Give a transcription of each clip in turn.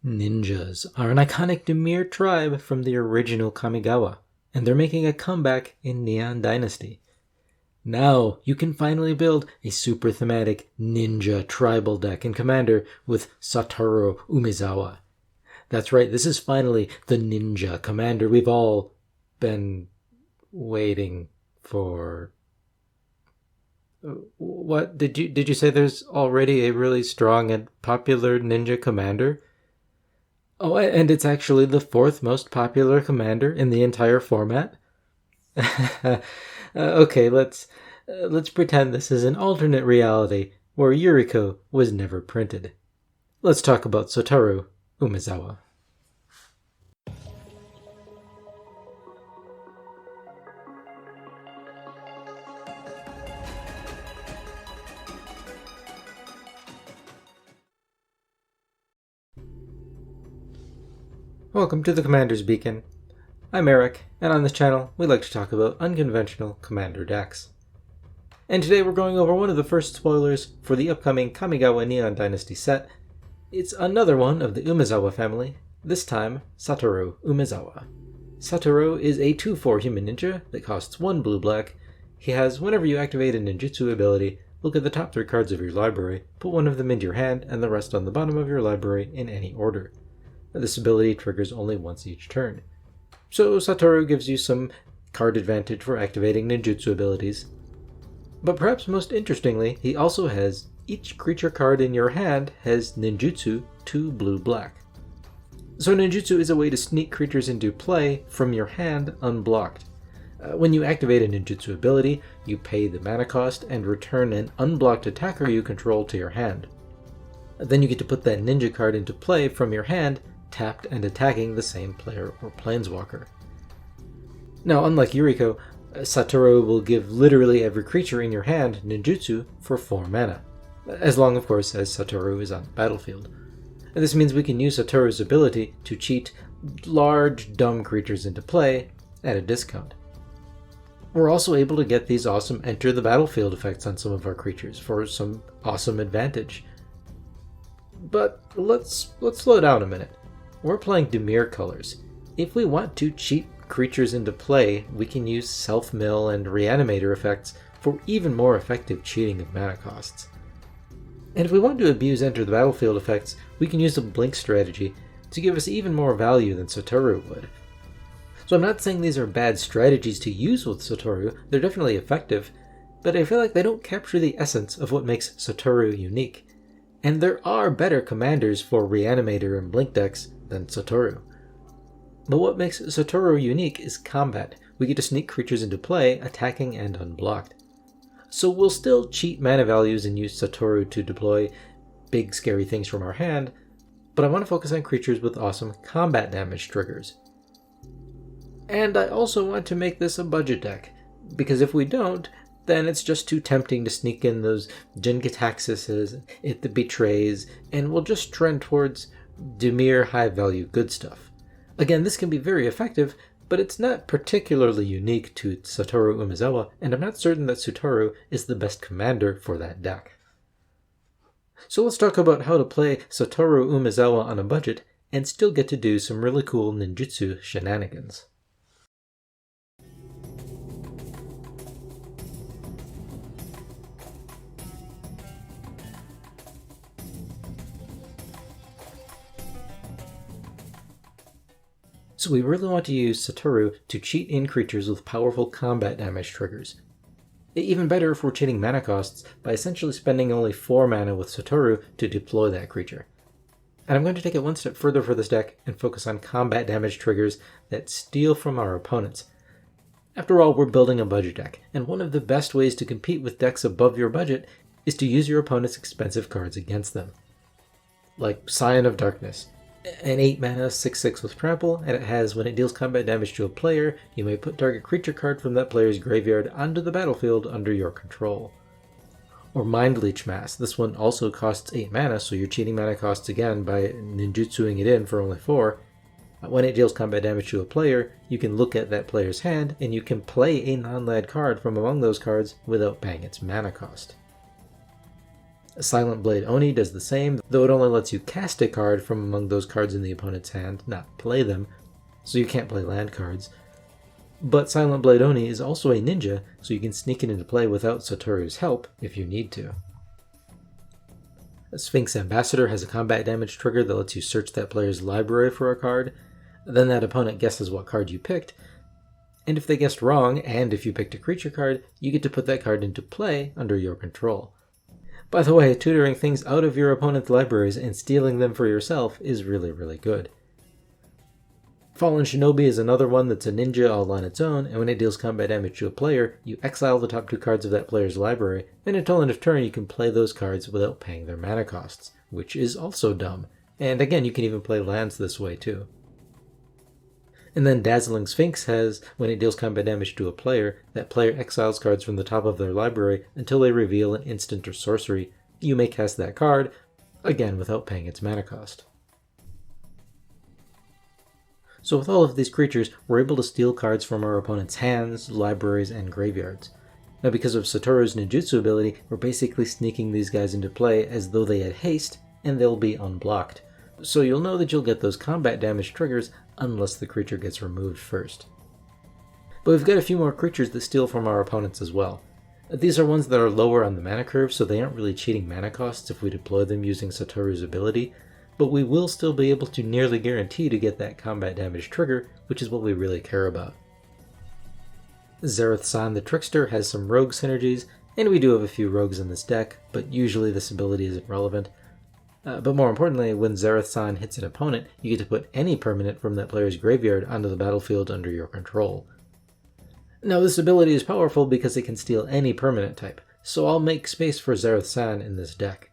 Ninjas are an iconic Dimir tribe from the original Kamigawa, and they're making a comeback in Neon Dynasty. Now you can finally build a super thematic ninja tribal deck in Commander with Satoru Umezawa. That's right, this is finally the ninja commander we've all been waiting for. What did you say? There's already a really strong and popular ninja commander? Oh, and it's actually the fourth most popular commander in the entire format? Okay, let's pretend this is an alternate reality where Yuriko was never printed. Let's talk about Satoru Umezawa. Welcome to the Commander's Beacon. I'm Eric, and on this channel we like to talk about unconventional Commander decks. And today we're going over one of the first spoilers for the upcoming Kamigawa Neon Dynasty set. It's another one of the Umezawa family, this time Satoru Umezawa. Satoru is a 2/4 human ninja that costs 1 blue-black. He has, whenever you activate a ninjutsu ability, look at the top 3 cards of your library, put one of them into your hand, and the rest on the bottom of your library in any order. This ability triggers only once each turn. So Satoru gives you some card advantage for activating ninjutsu abilities. But perhaps most interestingly, he also has each creature card in your hand has ninjutsu 2 blue-black. So ninjutsu is a way to sneak creatures into play from your hand unblocked. When you activate a ninjutsu ability, you pay the mana cost and return an unblocked attacker you control to your hand. Then you get to put that ninja card into play from your hand, tapped and attacking the same player or planeswalker. Now, unlike Yuriko, Satoru will give literally every creature in your hand ninjutsu for 4 mana, as long, of course, as Satoru is on the battlefield. And this means we can use Satoru's ability to cheat large, dumb creatures into play at a discount. We're also able to get these awesome enter the battlefield effects on some of our creatures for some awesome advantage. But let's slow down a minute. We're playing Dimir colors. If we want to cheat creatures into play, we can use self-mill and reanimator effects for even more effective cheating of mana costs. And if we want to abuse enter the battlefield effects, we can use a blink strategy to give us even more value than Satoru would. So I'm not saying these are bad strategies to use with Satoru, they're definitely effective, but I feel like they don't capture the essence of what makes Satoru unique. And there are better commanders for reanimator and blink decks than Satoru. But what makes Satoru unique is combat. We get to sneak creatures into play, attacking and unblocked. So we'll still cheat mana values and use Satoru to deploy big scary things from our hand, but I want to focus on creatures with awesome combat damage triggers. And I also want to make this a budget deck, because if we don't, then it's just too tempting to sneak in those Jin-Gitaxises, It the Betrays, and we'll just trend towards Dimir high-value good stuff. Again, this can be very effective, but it's not particularly unique to Satoru Umezawa, and I'm not certain that Satoru is the best commander for that deck. So let's talk about how to play Satoru Umezawa on a budget and still get to do some really cool ninjutsu shenanigans. So we really want to use Satoru to cheat in creatures with powerful combat damage triggers. Even better if we're cheating mana costs by essentially spending only 4 mana with Satoru to deploy that creature. And I'm going to take it one step further for this deck and focus on combat damage triggers that steal from our opponents. After all, we're building a budget deck, and one of the best ways to compete with decks above your budget is to use your opponent's expensive cards against them. Like Scion of Darkness. An 8 mana 6/6 with trample, and it has when it deals combat damage to a player, you may put target creature card from that player's graveyard onto the battlefield under your control. Or Mind Leech Mass. This one also costs 8 mana, so you're cheating mana costs again by ninjutsuing it in for only 4. When it deals combat damage to a player, you can look at that player's hand, and you can play a non-land card from among those cards without paying its mana cost. Silent Blade Oni does the same, though it only lets you cast a card from among those cards in the opponent's hand, not play them, so you can't play land cards. But Silent Blade Oni is also a ninja, so you can sneak it into play without Satoru's help if you need to. Sphinx Ambassador has a combat damage trigger that lets you search that player's library for a card, then that opponent guesses what card you picked, and if they guessed wrong, and if you picked a creature card, you get to put that card into play under your control. By the way, tutoring things out of your opponent's libraries and stealing them for yourself is really good. Fallen Shinobi is another one that's a ninja all on its own, and when it deals combat damage to a player, you exile the top 2 cards of that player's library, and until end of turn you can play those cards without paying their mana costs, which is also dumb. And again, you can even play lands this way too. And then Dazzling Sphinx has, when it deals combat damage to a player, that player exiles cards from the top of their library until they reveal an instant or sorcery. You may cast that card, again without paying its mana cost. So with all of these creatures, we're able to steal cards from our opponent's hands, libraries, and graveyards. Now because of Satoru's ninjutsu ability, we're basically sneaking these guys into play as though they had haste, and they'll be unblocked. So you'll know that you'll get those combat damage triggers unless the creature gets removed first. But we've got a few more creatures that steal from our opponents as well. These are ones that are lower on the mana curve, so they aren't really cheating mana costs if we deploy them using Satoru's ability, but we will still be able to nearly guarantee to get that combat damage trigger, which is what we really care about. Zareth-san the Trickster has some rogue synergies, and we do have a few rogues in this deck, but usually this ability isn't relevant. But more importantly, when Zareth-san hits an opponent, you get to put any permanent from that player's graveyard onto the battlefield under your control. Now this ability is powerful because it can steal any permanent type, so I'll make space for Zareth-san in this deck.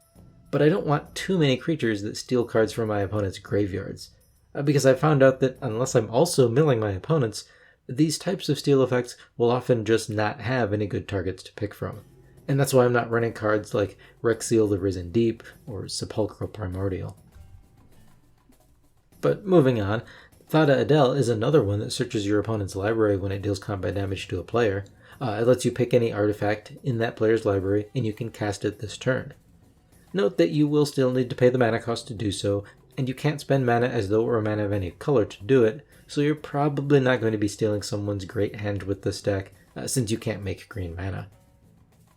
But I don't want too many creatures that steal cards from my opponent's graveyards, because I've found out that unless I'm also milling my opponents, these types of steal effects will often just not have any good targets to pick from. And that's why I'm not running cards like Rexiel the Risen Deep or Sepulchral Primordial. But moving on, Thada Adel is another one that searches your opponent's library when it deals combat damage to a player. It lets you pick any artifact in that player's library and you can cast it this turn. Note that you will still need to pay the mana cost to do so, and you can't spend mana as though it were a mana of any color to do it, so you're probably not going to be stealing someone's great hand with this deck, since you can't make green mana.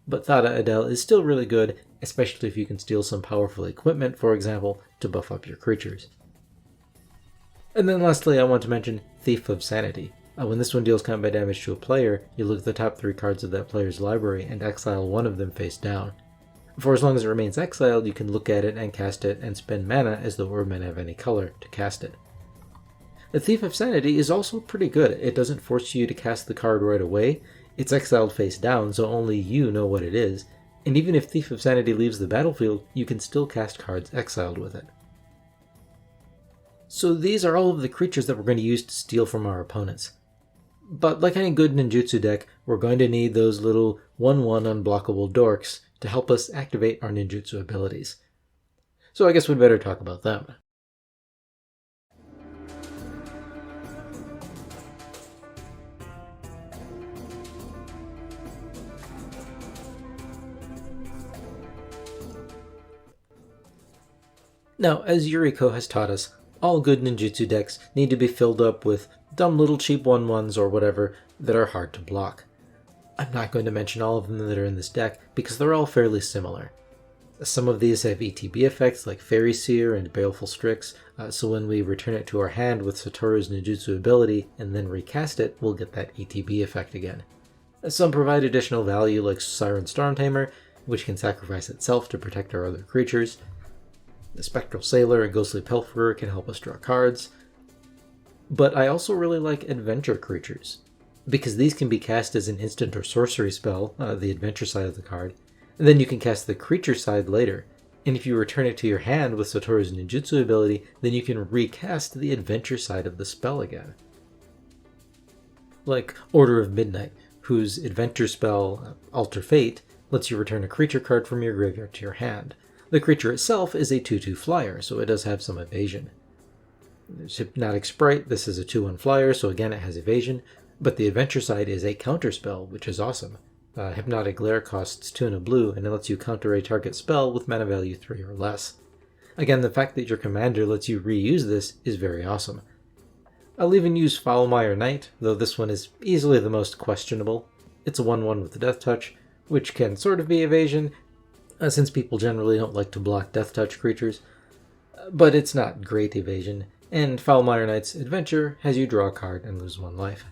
But Thada Adel is still really good, especially if you can steal some powerful equipment, for example, to buff up your creatures. And then lastly, I want to mention Thief of Sanity. When this one deals combat damage to a player, you look at the top 3 cards of that player's library and exile one of them face down. For as long as it remains exiled, you can look at it and cast it and spend mana as though it were mana of any color to cast it. The Thief of Sanity is also pretty good. It doesn't force you to cast the card right away. It's exiled face down, so only you know what it is, and even if Thief of Sanity leaves the battlefield, you can still cast cards exiled with it. So these are all of the creatures that we're going to use to steal from our opponents. But like any good ninjutsu deck, we're going to need those little 1/1 unblockable dorks to help us activate our ninjutsu abilities. So I guess we'd better talk about them. Now, as Yuriko has taught us, all good ninjutsu decks need to be filled up with dumb little cheap 1/1s or whatever that are hard to block. I'm not going to mention all of them that are in this deck because they're all fairly similar. Some of these have ETB effects like Fairy Seer and Baleful Strix, so when we return it to our hand with Satoru's ninjutsu ability and then recast it, we'll get that ETB effect again. Some provide additional value like Siren Stormtamer, which can sacrifice itself to protect our other creatures. The Spectral Sailor and Ghostly Pilferer can help us draw cards. But I also really like adventure creatures, because these can be cast as an instant or sorcery spell, the adventure side of the card, and then you can cast the creature side later, and if you return it to your hand with Satoru's ninjutsu ability, then you can recast the adventure side of the spell again. Like Order of Midnight, whose adventure spell, Alter Fate, lets you return a creature card from your graveyard to your hand. The creature itself is a 2/2 flyer, so it does have some evasion. There's Hypnotic Sprite, this is a 2/1 flyer, so again it has evasion, but the adventure side is a counterspell, which is awesome. Hypnotic Glare costs 2 and a blue, and it lets you counter a target spell with mana value 3 or less. Again, the fact that your commander lets you reuse this is very awesome. I'll even use Foulmire Knight, though this one is easily the most questionable. It's a 1-1 with Death Touch, which can sort of be evasion, since people generally don't like to block Death Touch creatures, but it's not great evasion, and Foulmire Knight's adventure has you draw a card and lose 1 life.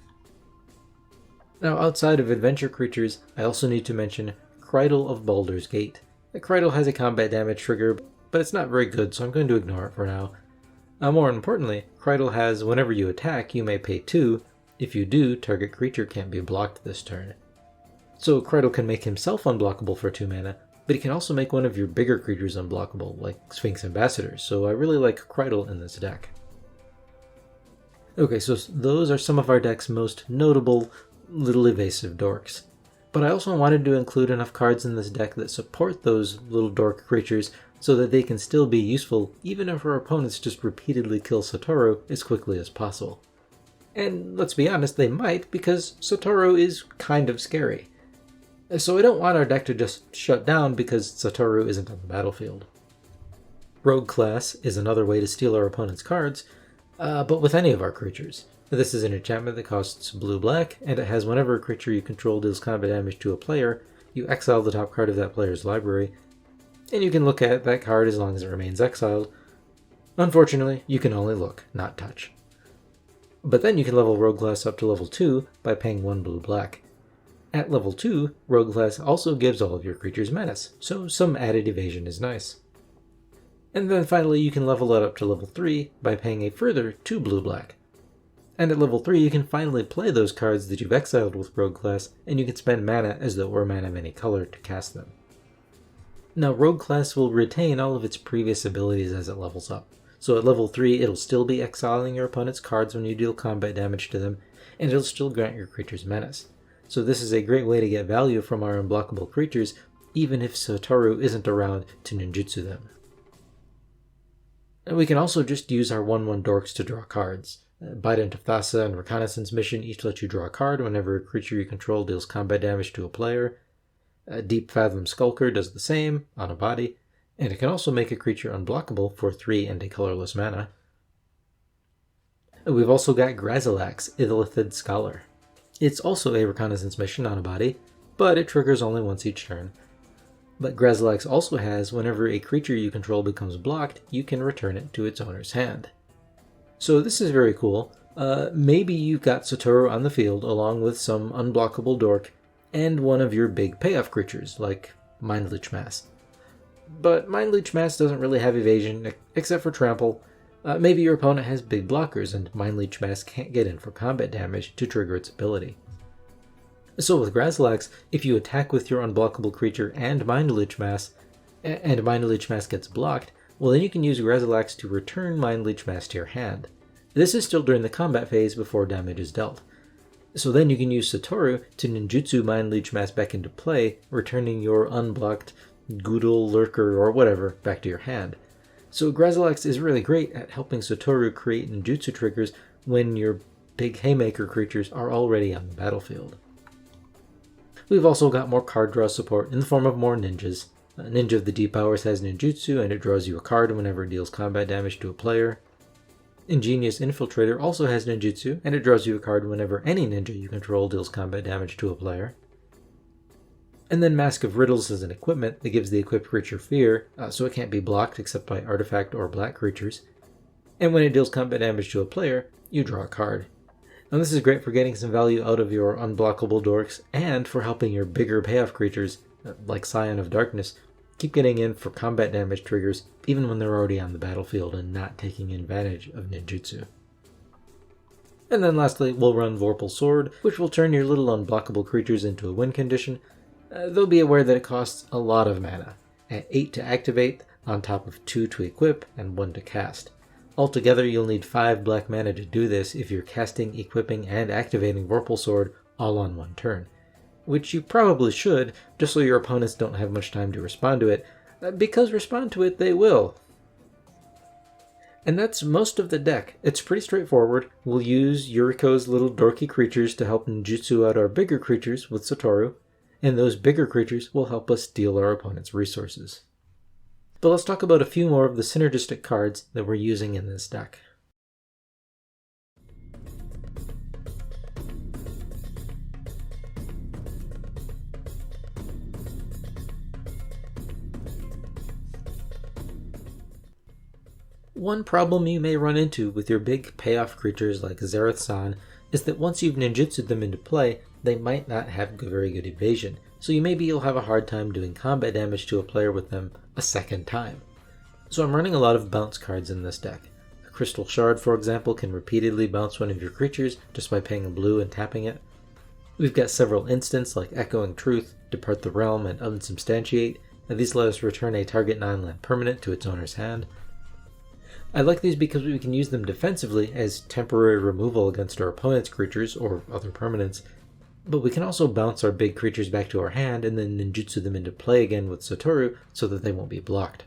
Now, outside of adventure creatures, I also need to mention Cridle of Baldur's Gate. The Cridle has a combat damage trigger, but it's not very good, so I'm going to ignore it for now. More importantly, Cridle has whenever you attack, you may pay 2. If you do, target creature can't be blocked this turn. So Cridle can make himself unblockable for 2 mana, but he can also make one of your bigger creatures unblockable, like Sphinx Ambassadors, so I really like Cridle in this deck. Okay, so those are some of our deck's most notable little evasive dorks. But I also wanted to include enough cards in this deck that support those little dork creatures so that they can still be useful even if our opponents just repeatedly kill Satoru as quickly as possible. And let's be honest, they might, because Satoru is kind of scary. So I don't want our deck to just shut down because Satoru isn't on the battlefield. Rogue Class is another way to steal our opponent's cards, but with any of our creatures. This is an enchantment that costs blue-black, and it has whenever a creature you control deals combat damage to a player, you exile the top card of that player's library, and you can look at that card as long as it remains exiled. Unfortunately, you can only look, not touch. But then you can level Rogue Class up to level 2 by paying 1 blue-black. At level 2, Rogue Class also gives all of your creatures menace, so some added evasion is nice. And then finally you can level it up to level 3 by paying a further 2 blue-black. And at level 3 you can finally play those cards that you've exiled with Rogue Class, and you can spend mana as though it were mana of any color to cast them. Now Rogue Class will retain all of its previous abilities as it levels up. So at level 3 it'll still be exiling your opponent's cards when you deal combat damage to them, and it'll still grant your creatures menace. So this is a great way to get value from our unblockable creatures, even if Satoru isn't around to ninjutsu them. And we can also just use our 1/1 dorks to draw cards. Bident of Thassa and Reconnaissance Mission each let you draw a card whenever a creature you control deals combat damage to a player. Deep Fathom Skulker does the same on a body, and it can also make a creature unblockable for 3 and a colorless mana. We've also got Grazilax, Illithid Scholar. It's also a Reconnaissance Mission on a body, but it triggers only once each turn. But Grazilax also has, whenever a creature you control becomes blocked, you can return it to its owner's hand. So this is very cool. Maybe you've got Satoru on the field along with some unblockable dork and one of your big payoff creatures, like Mindleech Mass. But Mindleech Mass doesn't really have evasion, except for trample. Maybe your opponent has big blockers and Mindleech Mass can't get in for combat damage to trigger its ability. So with Grazilax, if you attack with your unblockable creature and Mindleech Mass, and Mindleech Mass gets blocked, well then you can use Grazilax to return Mindleech Mass to your hand. This is still during the combat phase before damage is dealt. So then you can use Satoru to ninjutsu Mindleech Mass back into play, returning your unblocked Goodle, Lurker, or whatever back to your hand. So Grazilax is really great at helping Satoru create ninjutsu triggers when your big Haymaker creatures are already on the battlefield. We've also got more card draw support in the form of more ninjas. Ninja of the Deep Hours has ninjutsu, and it draws you a card whenever it deals combat damage to a player. Ingenious Infiltrator also has ninjutsu, and it draws you a card whenever any ninja you control deals combat damage to a player. And then Mask of Riddles is an equipment that gives the equipped creature fear, so it can't be blocked except by artifact or black creatures. And when it deals combat damage to a player, you draw a card. And this is great for getting some value out of your unblockable dorks, and for helping your bigger payoff creatures, like Scion of Darkness, keep getting in for combat damage triggers even when they're already on the battlefield and not taking advantage of ninjutsu. And then lastly, we'll run Vorpal Sword, which will turn your little unblockable creatures into a win condition, though be aware that it costs a lot of mana, at 8 to activate, on top of 2 to equip, and 1 to cast. Altogether, you'll need 5 black mana to do this if you're casting, equipping, and activating Vorpal Sword all on one turn. Which you probably should, just so your opponents don't have much time to respond to it, because respond to it they will. And that's most of the deck. It's pretty straightforward. We'll use Yuriko's little dorky creatures to help ninjutsu out our bigger creatures with Satoru, and those bigger creatures will help us steal our opponent's resources. But let's talk about a few more of the synergistic cards that we're using in this deck. One problem you may run into with your big payoff creatures like Zareth-san is that once you've ninjutsu'd them into play, they might not have very good evasion, so you'll have a hard time doing combat damage to a player with them a second time. So I'm running a lot of bounce cards in this deck. A Crystal Shard, for example, can repeatedly bounce one of your creatures just by paying a blue and tapping it. We've got several instants like Echoing Truth, Depart the Realm, and Unsubstantiate, and these let us return a target non-land permanent to its owner's hand. I like these because we can use them defensively as temporary removal against our opponent's creatures or other permanents, but we can also bounce our big creatures back to our hand and then ninjutsu them into play again with Satoru so that they won't be blocked.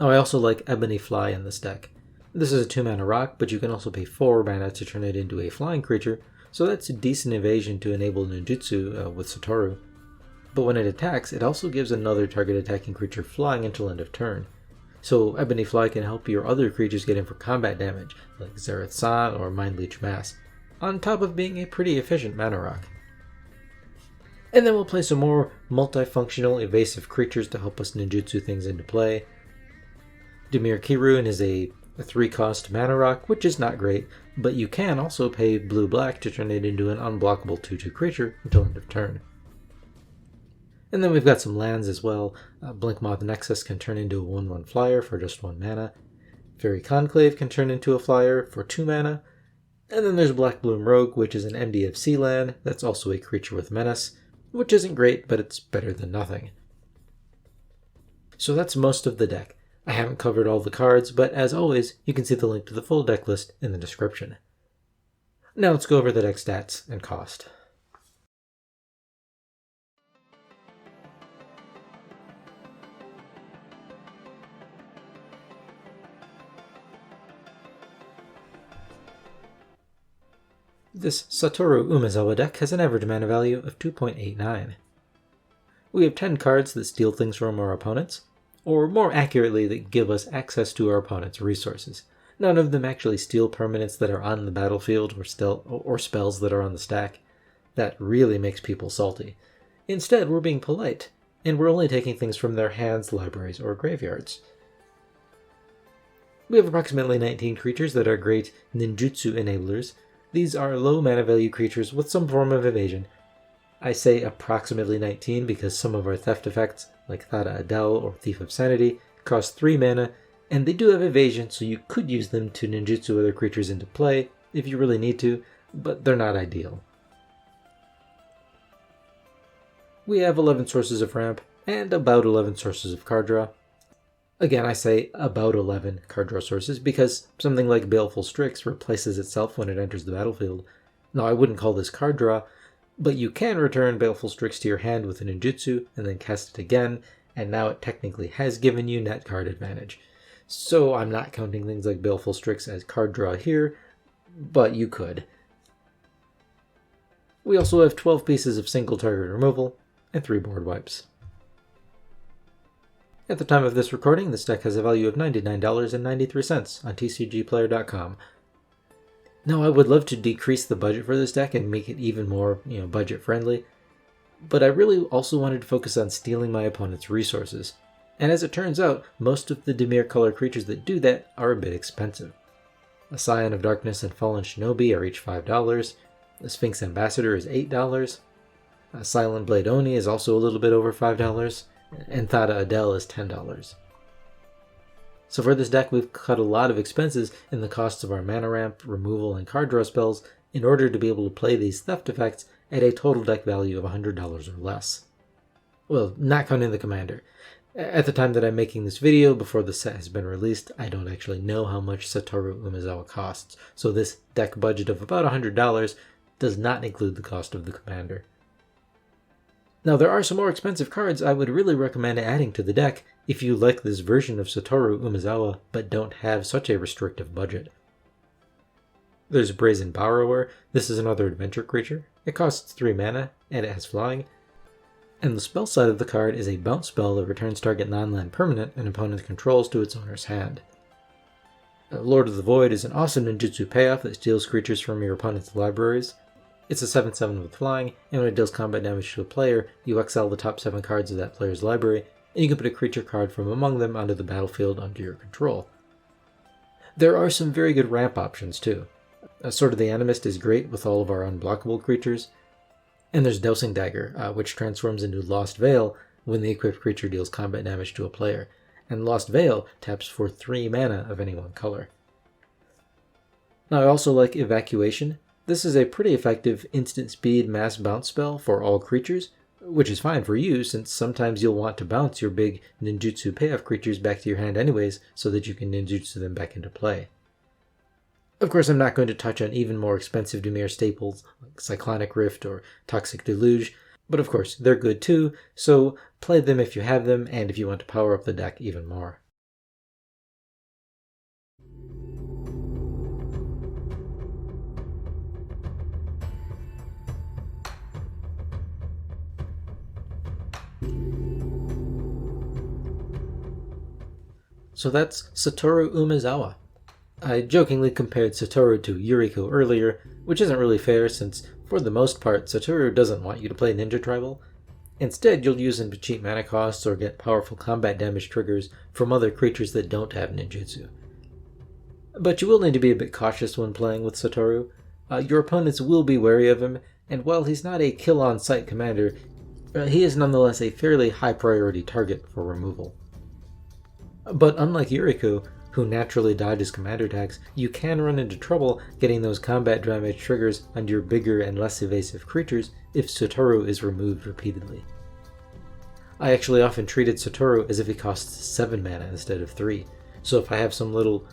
I also like Ebony Fly in this deck. This is a 2-mana rock, but you can also pay 4 mana to turn it into a flying creature, so that's a decent evasion to enable ninjutsu with Satoru. But when it attacks, it also gives another target attacking creature flying until end of turn. So Ebony Fly can help your other creatures get in for combat damage, like Zareth-san or Mind Leech Mass, on top of being a pretty efficient mana rock. And then we'll play some more multifunctional evasive creatures to help us ninjutsu things into play. Dimir Kirun is a 3-cost mana rock, which is not great, but you can also pay blue-black to turn it into an unblockable 2/2 creature until end of turn. And then we've got some lands as well. Blinkmoth Nexus can turn into a 1/1 flyer for just 1 mana. Fairy Conclave can turn into a flyer for 2 mana. And then there's Black Bloom Rogue, which is an MDFC land that's also a creature with menace, which isn't great, but it's better than nothing. So that's most of the deck. I haven't covered all the cards, but as always, you can see the link to the full deck list in the description. Now let's go over the deck stats and cost. This Satoru Umezawa deck has an average mana value of 2.89. We have 10 cards that steal things from our opponents, or more accurately, that give us access to our opponent's resources. None of them actually steal permanents that are on the battlefield or spells that are on the stack. That really makes people salty. Instead, we're being polite, and we're only taking things from their hands, libraries, or graveyards. We have approximately 19 creatures that are great ninjutsu enablers. These are low mana value creatures with some form of evasion. I say approximately 19 because some of our theft effects, like Thada Adel or Thief of Sanity, cost 3 mana, and they do have evasion, so you could use them to ninjutsu other creatures into play if you really need to, but they're not ideal. We have 11 sources of ramp, and about 11 sources of card draw. Again, I say about 11 card draw sources because something like Baleful Strix replaces itself when it enters the battlefield. Now, I wouldn't call this card draw, but you can return Baleful Strix to your hand with a ninjutsu and then cast it again, and now it technically has given you net card advantage. So I'm not counting things like Baleful Strix as card draw here, but you could. We also have 12 pieces of single target removal and 3 board wipes. At the time of this recording, this deck has a value of $99.93 on tcgplayer.com. Now, I would love to decrease the budget for this deck and make it even more, budget friendly, but I really also wanted to focus on stealing my opponent's resources. And as it turns out, most of the Dimir color creatures that do that are a bit expensive. A Scion of Darkness and Fallen Shinobi are each $5, a Sphinx Ambassador is $8, a Silent Blade Oni is also a little bit over $5, and Thada Adel is $10. So for this deck, we've cut a lot of expenses in the costs of our mana ramp, removal, and card draw spells in order to be able to play these theft effects at a total deck value of $100 or less. Well, not counting the commander. At the time that I'm making this video, before the set has been released, I don't actually know how much Satoru Umezawa costs, so this deck budget of about $100 does not include the cost of the commander. Now, there are some more expensive cards I would really recommend adding to the deck if you like this version of Satoru Umezawa but don't have such a restrictive budget. There's Brazen Borrower. This is another adventure creature. It costs 3 mana, and it has flying. And the spell side of the card is a bounce spell that returns target non-land permanent an opponent controls to its owner's hand. Lord of the Void is an awesome ninjutsu payoff that steals creatures from your opponent's libraries. It's a 7/7 with flying, and when it deals combat damage to a player, you exile the top 7 cards of that player's library, and you can put a creature card from among them onto the battlefield under your control. There are some very good ramp options too. Sword of the Animist is great with all of our unblockable creatures, and there's Dousing Dagger, which transforms into Lost Veil when the equipped creature deals combat damage to a player, and Lost Veil taps for 3 mana of any one color. Now I also like Evacuation. This is a pretty effective instant speed mass bounce spell for all creatures, which is fine for you since sometimes you'll want to bounce your big ninjutsu payoff creatures back to your hand anyways so that you can ninjutsu them back into play. Of course, I'm not going to touch on even more expensive Dimir staples like Cyclonic Rift or Toxic Deluge, but of course they're good too, so play them if you have them and if you want to power up the deck even more. So that's Satoru Umezawa. I jokingly compared Satoru to Yuriko earlier, which isn't really fair since, for the most part, Satoru doesn't want you to play Ninja Tribal. Instead, you'll use him to cheat mana costs or get powerful combat damage triggers from other creatures that don't have ninjutsu. But you will need to be a bit cautious when playing with Satoru. Your opponents will be wary of him, and while he's not a kill-on-sight commander, he is nonetheless a fairly high-priority target for removal. But unlike Yuriko, who naturally dodges commander attacks, you can run into trouble getting those combat damage triggers on your bigger and less evasive creatures if Satoru is removed repeatedly. I actually often treated Satoru as if he costs 7 mana instead of 3, so if I have some little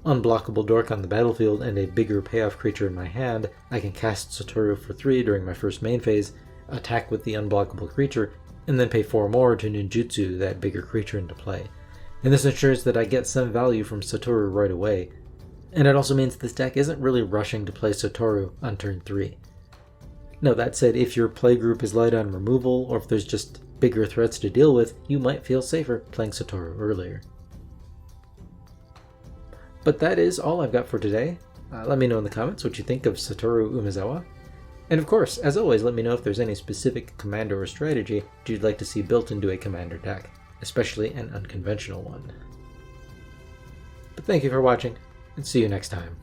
unblockable dork on the battlefield and a bigger payoff creature in my hand, I can cast Satoru for 3 during my first main phase, attack with the unblockable creature, and then pay 4 more to ninjutsu that bigger creature into play. And this ensures that I get some value from Satoru right away, and it also means this deck isn't really rushing to play Satoru on turn 3. Now that said, if your playgroup is light on removal, or if there's just bigger threats to deal with, you might feel safer playing Satoru earlier. But that is all I've got for today. Let me know in the comments what you think of Satoru Umezawa. And of course, as always, let me know if there's any specific commander or strategy you'd like to see built into a commander deck, especially an unconventional one. But thank you for watching, and see you next time.